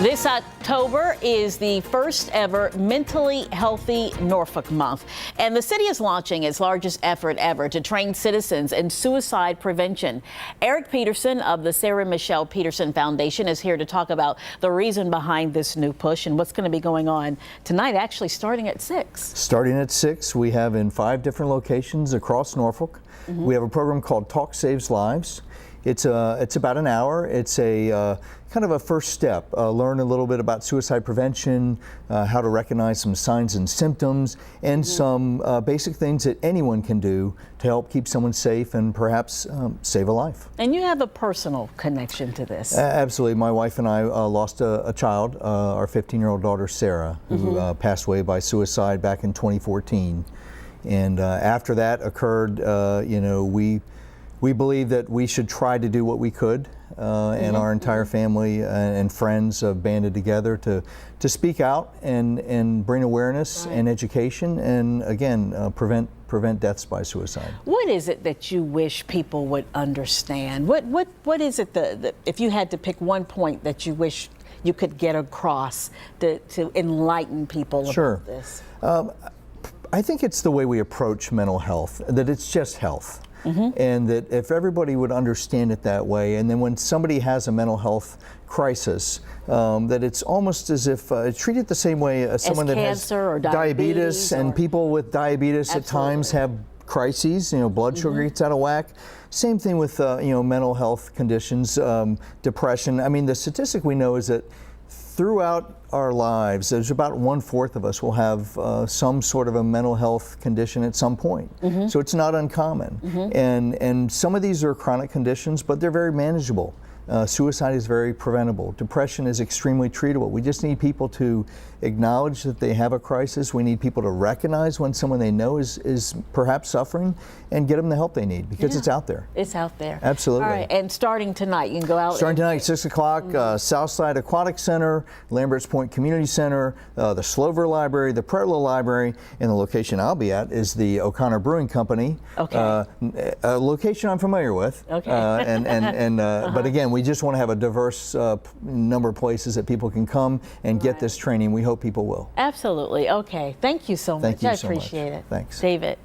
This October is the first ever Mentally Healthy Norfolk Month, and the city is launching its largest effort ever to train citizens in suicide prevention. Eric Peterson of the Sarah Michelle Peterson Foundation is here to talk about the reason behind this new push and what's going to be going on tonight, actually starting at 6. Starting at 6, we have in 5 different locations across Norfolk. We have a program called Talk Saves Lives. It's about an hour. It's a kind of a first step. Learn a little bit about suicide prevention, how to recognize some signs and symptoms, and some basic things that anyone can do to help keep someone safe and perhaps save a life. And you have a personal connection to this. Absolutely. My wife and I lost a child, our 15-year-old daughter Sarah, who passed away by suicide back in 2014. And after that occurred, we believe that we should try to do what we could, and our entire family and friends have banded together to speak out and bring awareness and education, and again prevent deaths by suicide. What is it that you wish people would understand? What is it that if you had to pick one point that you wish you could get across to enlighten people about this? I think it's the way we approach mental health, that it's just health. And that if everybody would understand it that way, and then when somebody has a mental health crisis, that it's almost as if treat it the same way as someone that has or diabetes, and people with diabetes at times have crises, blood sugar gets out of whack. Same thing with mental health conditions, depression. I mean, the statistic we know is that throughout our lives, there's about 1/4 of us will have some sort of a mental health condition at some point. So it's not uncommon. And some of these are chronic conditions, but they're very manageable. Suicide is very preventable. Depression is extremely treatable. We just need people to acknowledge that they have a crisis. We need people to recognize when someone they know is perhaps suffering, and get them the help they need, because it's out there. It's out there. Absolutely. All right, and starting tonight, you can go out. Starting tonight, 6 o'clock, Southside Aquatic Center, Lambert's Point Community Center, the Slover Library, the Pretlow Library, and the location I'll be at is the O'Connor Brewing Company. Okay. A location I'm familiar with. Okay. But again, we just want to have a diverse number of places that people can come and get this training. We hope people will. Absolutely. Okay. Thank you so much. Thank you I so much. appreciate it. Thanks. David.